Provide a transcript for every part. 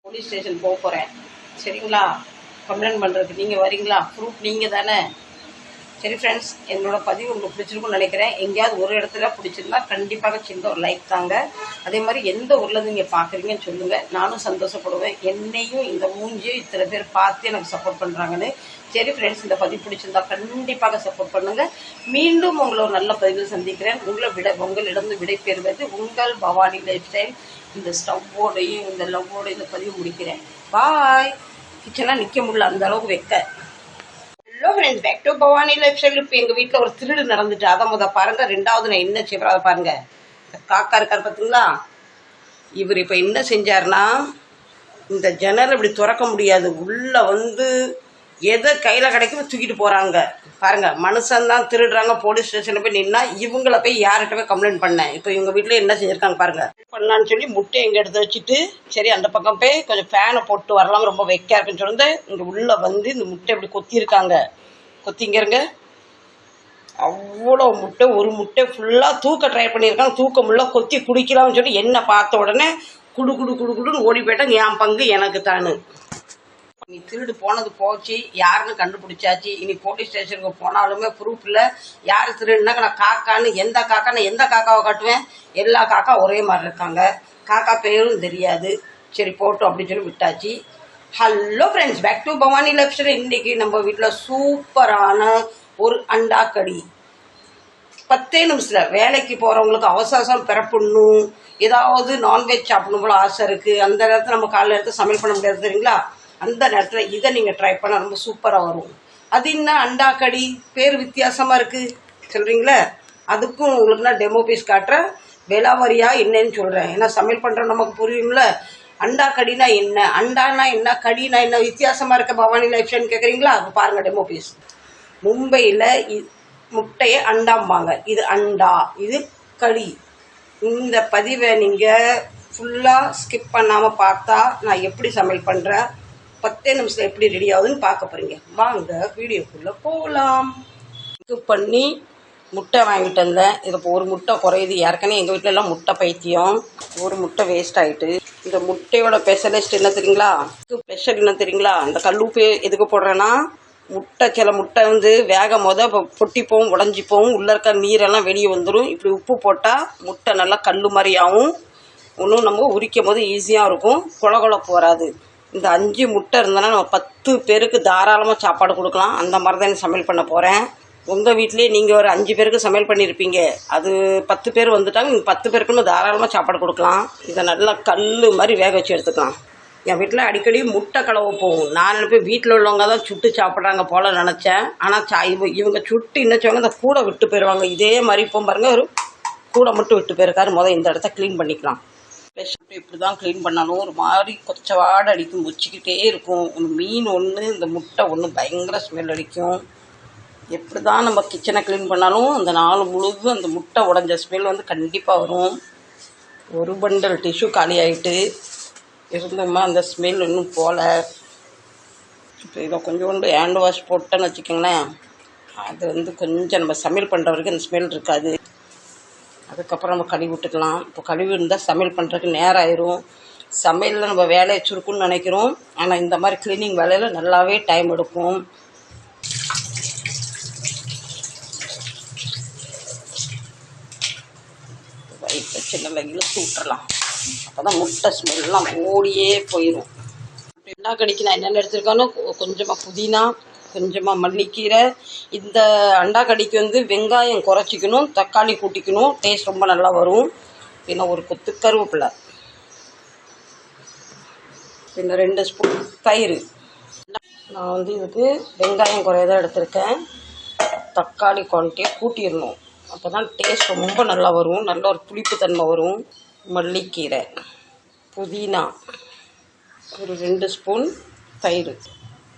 Police station போக போகிறேன். சரிங்களா? கம்ப்ளைண்ட் பண்ணுறதுக்கு நீங்கள் வரீங்களா? ப்ரூஃப் நீங்கள் தானே. சரி ஃப்ரெண்ட்ஸ், என்னோட பதிவு உங்களுக்கு பிடிச்சிருக்குன்னு நினைக்கிறேன். எங்கேயாவது ஒரு இடத்துல பிடிச்சிருந்தா கண்டிப்பாக சின்ன ஒரு லைக் தாங்க. அதே மாதிரி எந்த ஊரில் நீங்கள் பார்க்குறீங்கன்னு சொல்லுங்கள், நானும் சந்தோஷப்படுவேன். என்னையும் இந்த மூஞ்சியும் இத்தனை பேர் பார்த்து எனக்கு சப்போர்ட் பண்ணுறாங்கன்னு. சரி ஃப்ரெண்ட்ஸ், இந்த பதிவு பிடிச்சிருந்தா கண்டிப்பாக சப்போர்ட் பண்ணுங்கள். மீண்டும் உங்களை ஒரு நல்ல பதிவில் சந்திக்கிறேன். உங்களிடம் விடை பெறுவது உங்கள் பவானி லைஃப் ஸ்டைல். இந்த ஸ்டவ்வோடையும் இந்த லவ்வோட இந்த பதிவு முடிக்கிறேன். பாய். கிச்சனாக நிற்க முடியல, அந்த அளவுக்கு வைக்க. Hello friends, back to Bhavani lifestyle. இப்போ எங்கள் வீட்டில் ஒரு திருடு நடந்துட்டு அதை பாருங்கள். ரெண்டாவது நான் என்ன செய்யறேன் அதை பாருங்கள். காக்கா இருக்கார் பார்த்தீங்களா? இவர் இப்போ என்ன செஞ்சார்னா, இந்த ஜன்னல் இப்படி திறக்க முடியாது, உள்ளே வந்து எதை கையில் கிடைக்கும் தூக்கிட்டு போகிறாங்க பாருங்கள். மனுஷன்தான் திருடுறாங்க. போலீஸ் ஸ்டேஷனில் போய் நின்னா இவங்கள போய் யார்கிட்ட போய் கம்ப்ளைண்ட் பண்ணேன். இப்போ இவங்க வீட்டில் என்ன செஞ்சுருக்காங்க பாருங்கள். பண்ணலான்னு சொல்லி முட்டையை இங்கே எடுத்து வச்சுட்டு, சரி அந்த பக்கம் போய் கொஞ்சம் ஃபேனை போட்டு வரலாம், ரொம்ப வெக்கையாக இருக்குன்னு சொல்லிட்டு இங்கே உள்ளே வந்து இந்த முட்டை இப்படி கொத்தியிருக்காங்க. கொத்திங்கிறங்க அவ்வளோ முட்டை. ஒரு முட்டை ஃபுல்லாக தூக்க ட்ரை பண்ணியிருக்காங்க, தூக்க முடியல. கொத்தி குடிக்கலாம்னு சொல்லி என்ன பார்த்த உடனே குடுன்னு ஓடி போயிட்டாங்க. என் பங்கு எனக்கு தானு. நீ திருடு போனது போச்சு, யாருன்னு கண்டுபிடிச்சாச்சு. இனி போலீஸ் ஸ்டேஷனுக்கு போனாலுமே ப்ரூஃப் இல்லை. யார் திருடுனாக்க நான் காக்கான்னு எந்த காக்காவை காட்டுவேன். எல்லா காக்கா ஒரே மாதிரி இருக்காங்க. காக்கா பேரும் தெரியாது. சரி போட்டோம் அப்படின்னு சொல்லி விட்டாச்சு. Hello friends, back to Bhavani lifestyle. இன்னைக்கு நம்ம வீட்டில் சூப்பரான ஒரு அண்டா கடி. 10 நிமிஷத்தில் வேலைக்கு போகிறவங்களுக்கு அவசரம் பிறப்பிடணும், ஏதாவது நான்வெஜ் சாப்பிடணும் போல ஆசை இருக்குது. அந்த நேரத்தில் நம்ம காலையில் எடுத்து சமையல் பண்ண முடியாது தெரியுங்களா? அந்த நேரத்தில் இதை நீங்கள் ட்ரை பண்ணால் ரொம்ப சூப்பராக வரும். அது என்ன அண்டா கடி, பேர் வித்தியாசமாக இருக்குது சொல்கிறீங்களே? அதுக்கும் உங்களுக்கு நான் டெமோ பீஸ் காட்டுறேன். விலாவரியா என்னன்னு சொல்கிறேன். ஏன்னா சமையல் பண்ணுறோம் நமக்கு புரியும்ல. அண்டா கடினா என்ன, அண்டானா என்ன, கடினா என்ன, வித்தியாசமாக இருக்க பவானி லைஃப் ஸ்டைல்னு கேட்குறீங்களா? அது பாருங்கள் டெமோ பீஸ். மும்பையில் முட்டையை அண்டாம்பாங்க. இது அண்டா, இது கடி. இந்த பதிவை நீங்கள் ஃபுல்லாக ஸ்கிப் பண்ணாமல் பார்த்தா நான் எப்படி சமையல் பண்ணுறேன், 10 நிமிஷத்தில் எப்படி ரெடி ஆகுதுன்னு பார்க்க போகிறீங்க. வாங்க வீடியோக்குள்ளே போகலாம். ஸ்கிப் பண்ணி முட்டை வாங்கிட்டு வந்தேன். இது இப்போ ஒரு முட்டை குறையுது. ஏற்கனவே எங்கள் வீட்டிலலாம் முட்டை பைத்தியம். ஒரு முட்டை வேஸ்ட் ஆகிட்டு. இந்த முட்டையோட ஸ்பெஷலிஸ்ட் என்ன தெரியுங்களா? ஸ்பெஷல் என்ன தெரியுங்களா? அந்த கல்லுப்பு எதுக்கு போடுறேன்னா, சில முட்டை வந்து வேக பொட்டிப்போவும் உடஞ்சிப்போவும், உள்ளே இருக்க நீரெல்லாம் வெளியே வந்துடும். இப்படி உப்பு போட்டால் முட்டை நல்லா கல் மாதிரி ஆகும். ஒன்றும் நம்ம உரிக்கும் போது ஈஸியாக இருக்கும், குழகுழப்பு வராது. இந்த 5 முட்டை இருந்தோன்னா நம்ம 10 பேருக்கு தாராளமாக சாப்பாடு கொடுக்கலாம். அந்த மாதிரி தான் சமையல் பண்ண போகிறேன். உங்கள் வீட்லேயே நீங்கள் ஒரு 5 பேருக்கு சமையல் பண்ணியிருப்பீங்க, அது 10 பேர் வந்துட்டாங்க, நீங்கள் 10 பேருக்குன்னு தாராளமாக சாப்பாடு கொடுக்கலாம். இதை நல்லா கல் மாதிரி வேக வச்சு எடுத்துக்கலாம். என் வீட்டில் அடிக்கடி முட்டை கலவை போகும். நான் நினைப்பேன் வீட்டில் உள்ளவங்க தான் சுட்டு சாப்பிட்றாங்க போல் நினச்சேன். ஆனால் இவங்க சுட்டு இன்னச்சவங்க இந்த கூடை விட்டு போயிடுவாங்க. இதே மாதிரி இப்போ பாருங்கள், ஒரு கூடை மட்டும் விட்டு போயிருக்காரு. இந்த இடத்த க்ளீன் பண்ணிக்கலாம். இப்படி தான் க்ளீன் பண்ணணும். ஒரு மாதிரி கொச்சவாடை அடிக்கும், முச்சிக்கிட்டே இருக்கும். மீன் ஒன்று, இந்த முட்டை ஒன்று பயங்கர ஸ்மெல் அடிக்கும். எப்படி தான் நம்ம கிச்சனை க்ளீன் பண்ணாலும் அந்த நாள் முழுதும் அந்த முட்டை உடஞ்ச ஸ்மெல் வந்து கண்டிப்பாக வரும். ஒரு பண்டல் டிஷ்யூ காலி ஆகிட்டு இருந்தோம்மா, அந்த ஸ்மெல் இன்னும் போகல. இப்போ இதை கொஞ்சோண்டு ஹேண்ட் வாஷ் போட்டேன்னு வச்சுக்கோங்களேன், அது வந்து கொஞ்சம் நம்ம சமையல் பண்ணுற வரைக்கும் அந்த ஸ்மெல் இருக்காது. அதுக்கப்புறம் நம்ம கழுவி விட்டுக்கலாம். இப்போ கழுவி இருந்தால் சமையல் பண்ணுறதுக்கு நேரம் ஆயிரும். சமையலில் நம்ம வேலையை சுருக்குன்னு நினைக்கிறோம், ஆனால் இந்த மாதிரி க்ளீனிங் வேலையில் நல்லாவே டைம் எடுக்கும். வச்சு நல்லா இழுத்து விட்டுறலாம். அப்போ தான் முட்டை ஸ்மெல்லாம் ஓடியே போயிடும். என்ன கடிக்கு நான் என்னென்ன எடுத்துருக்கானோ, கொஞ்சமாக புதினா, கொஞ்சமாக மல்லிக்கீரை. இந்த அண்டா கடிக்கு வந்து வெங்காயம் குறைச்சிக்கணும், தக்காளி கூட்டிக்கணும், டேஸ்ட் ரொம்ப நல்லா வரும். பின்ன ஒரு கொத்து கருவேப்பிலை, பின்ன 2 ஸ்பூன் தயிர். நான் வந்து இதுக்கு வெங்காயம் குறையதான் எடுத்திருக்கேன். தக்காளி குவான்டிட்டியை கூட்டிடணும், அப்போ தான் டேஸ்ட் ரொம்ப நல்லா வரும், நல்ல ஒரு புளிப்பு தன்மை வரும். மல்லிக்கீரை, புதினா, ஒரு 2 ஸ்பூன் தயிர்.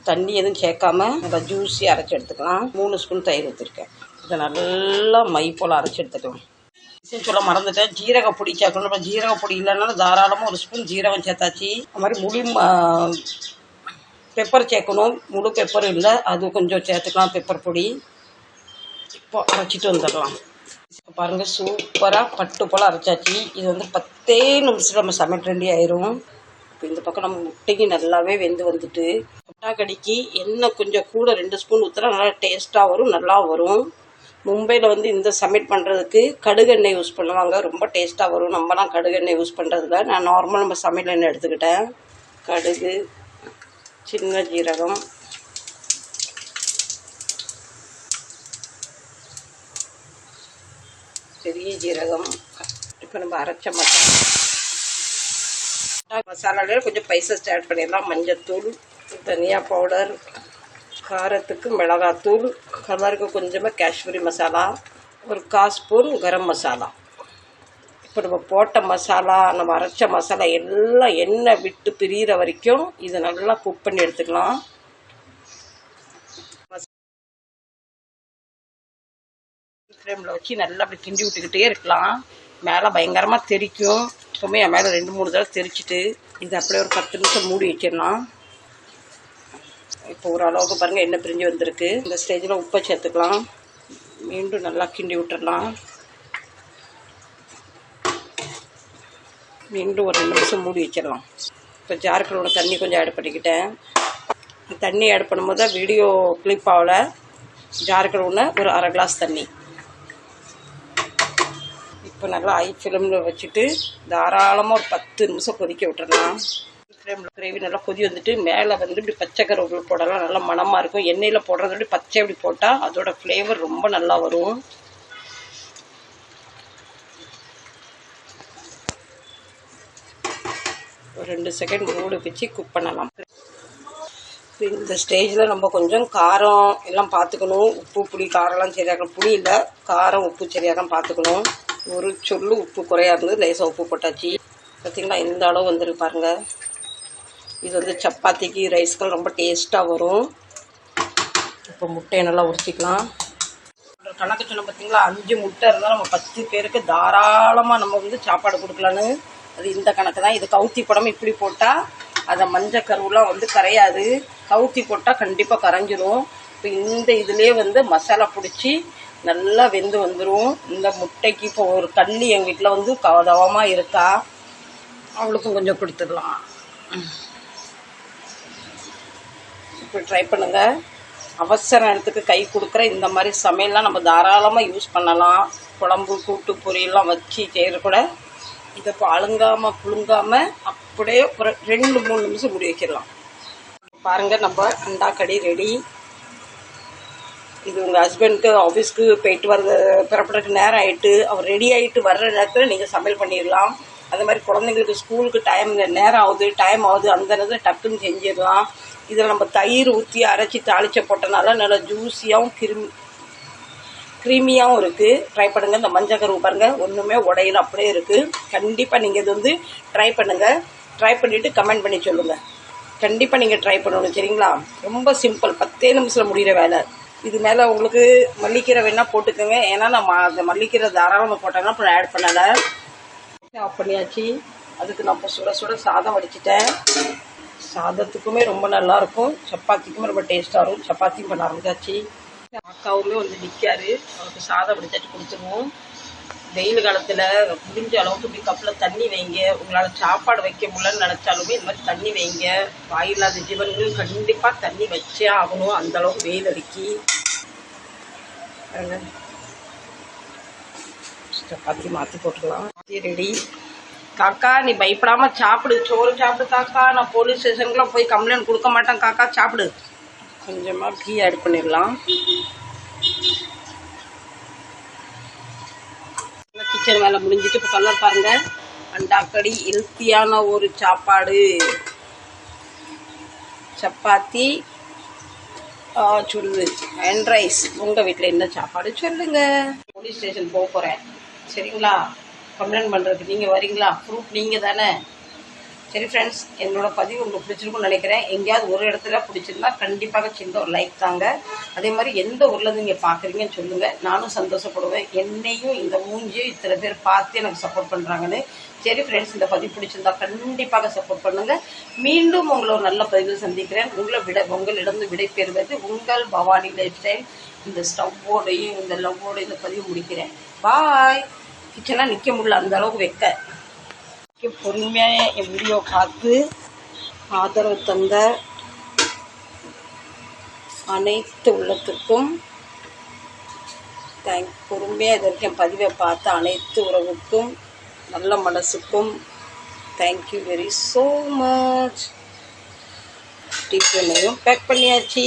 தண்ணி எதுவும் சேர்க்காம நல்லா ஜூஸி அரைச்சி எடுத்துக்கலாம். 3 ஸ்பூன் தயிர் ஊற்றிருக்கேன். இதை நல்லா மை போல் அரைச்சி எடுத்துக்கலாம். சொல்ல மறந்துட்டேன், ஜீரக பொடி சேர்க்கணும். இப்போ ஜீரக பொடி இல்லைனாலும் தாராளமாக 1 ஸ்பூன் ஜீரகம் சேர்த்தாச்சு. அது மாதிரி முழு பெப்பர் சேர்க்கணும். முழு பெப்பர் இல்லை, அது கொஞ்சம் சேர்த்துக்கலாம் பெப்பர் பொடி. இப்போ அரைச்சிட்டு வந்துடலாம். இப்போ பாருங்கள், சூப்பராக பட்டு போல் அரைச்சாச்சு. இது வந்து 10 நிமிஷத்தில் நம்ம சமையல் ரெடி ஆயிரும். இப்போ இந்த பக்கம் நம்ம முட்டைக்கு நல்லாவே வெந்து வந்துட்டு, முட்டாக்கடிக்கு எண்ணெய் கொஞ்சம் கூட 2 ஸ்பூன் ஊற்றினா நல்லா டேஸ்ட்டாக வரும், நல்லா வரும். மும்பையில் வந்து இந்த சமையல் பண்ணுறதுக்கு கடுகெண்ணெய் யூஸ் பண்ணுவாங்க, ரொம்ப டேஸ்ட்டாக வரும். நம்மலாம் கடுகெண்ணெய் யூஸ் பண்ணுறதுல நான் நார்மல் நம்ம சமையல் எண்ணெய் எடுத்துக்கிட்டேன். கடுகு, சின்ன ஜீரகம், பெரிய ஜீரகம், இப்போ நம்ம அரைச்ச மசாலாலே கொஞ்சம் ஸ்பைசஸ் ஆட் பண்ணிடலாம். மஞ்சத்தூள், தனியா பவுடர், காரத்துக்கு மிளகாத்தூள், கலருக்கு கொஞ்சமாக காஷ்மீரி மசாலா, ஒரு 1/4 ஸ்பூன் கரம் மசாலா. இப்போ நம்ம போட்ட மசாலா, நம்ம அரைச்ச மசாலா எல்லாம் எண்ணெய் விட்டு பிரிகிற வரைக்கும் இதை நல்லா குக் பண்ணி எடுத்துக்கலாம். ஃப்ளேமில் வச்சு நல்லா அப்படி கிண்டி விட்டுக்கிட்டே இருக்கலாம். மேலே பயங்கரமாக தெரிக்கும். இப்போவுமே என் மேலே 2-3 தடவை தெரிச்சிட்டு இது அப்படியே ஒரு 10 நிமிஷம் மூடி வச்சிடலாம். இப்போ ஓரளவுக்கு பாருங்கள் எண்ணெய் பிரிஞ்சு வந்திருக்கு. இந்த ஸ்டேஜில் உப்பை சேர்த்துக்கலாம். மீண்டும் நல்லா கிண்டி விட்டுடலாம். மீண்டும் ஒரு 2 நிமிஷம் மூடி வச்சிடலாம். இப்போ ஜாருக்குள்ள தண்ணி கொஞ்சம் ஆட் பண்ணிக்கிட்டேன். தண்ணி ஆட் பண்ணும்போது தான் வீடியோ கிளிப் ஆகல. ஜாருக்குள்ள ஒரு 1/2 கிளாஸ் தண்ணி. இப்போ நல்லா ஹை ஃப்ளேமில் வச்சுட்டு தாராளமாக ஒரு 10 நிமிஷம் கொதிக்க விட்டுறலாம். ஃப்ளேமில் கிரேவி நல்லா கொதி வந்துட்டு மேலே வந்து இப்படி பச்சை கருவேப்பிலை போடலாம், நல்லா மணமாக இருக்கும். எண்ணெயில் போடுறத விட பச்சை இப்படி போட்டால் அதோட ஃப்ளேவர் ரொம்ப நல்லா வரும். ஒரு 2 செகண்ட் மூடி வச்சு குக் பண்ணலாம். இந்த ஸ்டேஜில் நம்ம கொஞ்சம் காரம் எல்லாம் பார்த்துக்கணும். உப்பு புளி காரம்லாம் சரியாக, புளி இல்லை காரம் உப்பு சரியாக பார்த்துக்கணும். ஒரு சொல்லு உப்பு குறையா இருந்தது, லேசாக உப்பு போட்டாச்சு. பார்த்திங்களா இந்த அளவு வந்துருக்கு பாருங்கள். இது வந்து சப்பாத்திக்கு ரைஸ்க்கெல்லாம் ரொம்ப டேஸ்ட்டாக வரும். இப்போ முட்டையை நல்லா உரிச்சிக்கலாம். கணக்கு சொன்ன பார்த்திங்களா, 5 முட்டை இருந்தால் நம்ம 10 பேருக்கு தாராளமாக நம்ம வந்து சாப்பாடு கொடுக்கலான்னு. அது இந்த கணக்கு தான். இது கவுத்தி போடாமல் இப்படி போட்டால் அதை மஞ்சள் கருவெலாம் வந்து கரையாது. கவுத்தி போட்டால் கண்டிப்பாக கரைஞ்சிரும். இப்போ இந்த இதுலேயே வந்து மசாலா பிடிச்சி நல்லா வெந்து வந்துடும். இந்த முட்டைக்கு இப்போ ஒரு கள்ளி எங்கள் வீட்டில் வந்து கவதவமாக இருக்கா, அவளுக்கும் கொஞ்சம் கொடுத்துடலாம். இப்போ ட்ரை பண்ணுங்கள். அவசர நேரத்துக்கு கை கொடுக்குற இந்த மாதிரி சமையல்லாம் நம்ம தாராளமாக யூஸ் பண்ணலாம். குழம்பு கூட்டு பொரியெல்லாம் வச்சு செய்கிற கூட இதை இப்போ அழுங்காமல் புழுங்காமல் அப்படியே ஒரு 2-3 நிமிஷம் மூடி வச்சிடலாம். பாருங்கள் நம்ம அண்டாக்கடி ரெடி. இது உங்கள் ஹஸ்பண்டுக்கு ஆஃபீஸ்க்கு போயிட்டு வர்றது பிறப்புறதுக்கு நேரம் ஆகிட்டு அவர் ரெடி ஆகிட்டு வர்ற நேரத்தில் நீங்கள் சமையல் பண்ணிடலாம். அது மாதிரி குழந்தைங்களுக்கு ஸ்கூலுக்கு நேரம் ஆகுது அந்த நேரத்தில் டக்குன்னு செஞ்சிடலாம். இதில் நம்ம தயிர் ஊற்றி அரைச்சி தாளிச்ச போட்டனால நல்லா ஜூஸியாகவும் க்ரீமியாகவும் இருக்குது. ட்ரை பண்ணுங்கள். இந்த மஞ்சள் கருவு பாருங்கள் ஒன்றுமே உடையில அப்படியே இருக்குது. கண்டிப்பாக நீங்கள் இது வந்து ட்ரை பண்ணுங்கள். ட்ரை பண்ணிவிட்டு கமெண்ட் பண்ணி சொல்லுங்கள். கண்டிப்பாக நீங்கள் ட்ரை பண்ணணும், சரிங்களா? ரொம்ப சிம்பிள், 10 நிமிஷத்தில் முடிகிற வேலை. இது மேலே உங்களுக்கு மல்லிக்கீரை வேணால் போட்டுக்கோங்க. ஏன்னா நம்ம அந்த மல்லிக்கீரை தாராளமாக போட்டாங்கன்னா அப்புறம் ஆட் பண்ணலை. ஆஃப் பண்ணியாச்சு. அதுக்கு நான் இப்போ சுட சுட சாதம் வடிச்சிட்டேன். சாதத்துக்குமே ரொம்ப நல்லாயிருக்கும், சப்பாத்திக்குமே ரொம்ப டேஸ்ட்டாக இருக்கும். சப்பாத்தியும் பண்ண ஆரம்பிச்சாச்சு. அக்காவுமே வந்து நிற்காரு, அவருக்கு சாதம் வடிச்சாச்சு கொடுத்துருவோம். வெயில் காலத்தில் முடிஞ்ச அளவுக்கு இப்படி கப்பில் தண்ணி வைங்க. உங்களால் சாப்பாடு வைக்க முடியலன்னு நினச்சாலுமே இந்த மாதிரி தண்ணி வைங்க. வாயில்லாத ஜீவன்கள் கண்டிப்பாக தண்ணி வச்சே ஆகணும், அந்தளவுக்கு வெயில் அடிக்கி. சப்பாத்தி மாற்றி போட்டுக்கலாம். ரெடி. காக்கா நீ பயப்படாமல் சாப்பிடு, சோறு சாப்பிடு காக்கா. நான் போலீஸ் ஸ்டேஷனுக்குலாம் போய் கம்ப்ளைண்ட் கொடுக்க மாட்டேன் காக்கா, சாப்பிடு. கொஞ்சமாக கீ ஆட் பண்ணிடலாம். கிச்சன் வேலை முடிஞ்சிட்டு இப்போ கலர் பாருங்கள். அண்டாக்கடி ஹெல்த்தியான ஒரு சாப்பாடு. சப்பாத்தி சொல்லு அண்ட் ரைஸ். உங்கள் வீட்டில் என்ன சாப்பாடு சொல்லுங்கள். போலீஸ் ஸ்டேஷன் போக போகிறேன், சரிங்களா? கம்ப்ளைண்ட் பண்ணுறதுக்கு நீங்கள் வரீங்களா? ப்ரூஃப் நீங்கள் தானே. சரி ஃப்ரெண்ட்ஸ், என்னோடய பதிவு உங்களுக்கு பிடிச்சிருக்குன்னு நினைக்கிறேன். எங்கேயாவது ஒரு இடத்துல பிடிச்சிருந்தா கண்டிப்பாக சின்ன ஒரு லைக் தாங்க. அதே மாதிரி எந்த ஊரில் நீங்கள் பார்க்குறீங்கன்னு சொல்லுங்கள், நானும் சந்தோஷப்படுவேன். என்னையும் இந்த மூஞ்சியும் இத்தனை பேர் பார்த்து எனக்கு சப்போர்ட் பண்ணுறாங்கன்னு. சரி ஃப்ரெண்ட்ஸ், இந்த பதிவு பிடிச்சிருந்தா கண்டிப்பாக சப்போர்ட் பண்ணுங்கள். மீண்டும் உங்களை ஒரு நல்ல பதிவில் சந்திக்கிறேன். உங்களிடம் விடை பெறுவது உங்கள் பவானி லைஃப் ஸ்டைல். இந்த ஸ்டவ்வோடையும் இந்த லவ்வோட இந்த பதிவு முடிக்கிறேன். பாய். கிச்சனாக நிற்க முடியல, அந்த அளவுக்கு வைக்க பொறுமையாக என் வீடியோ பார்த்து ஆதரவு தந்த அனைத்து உள்ளத்துக்கும் பொறுமையாக இது வரைக்கும் பதிவை பார்த்த அனைத்து உறவுக்கும் நல்ல மனசுக்கும் தேங்க்யூ வெரி ஸோ மச். டிஃபனையும் பேக் பண்ணியாச்சு.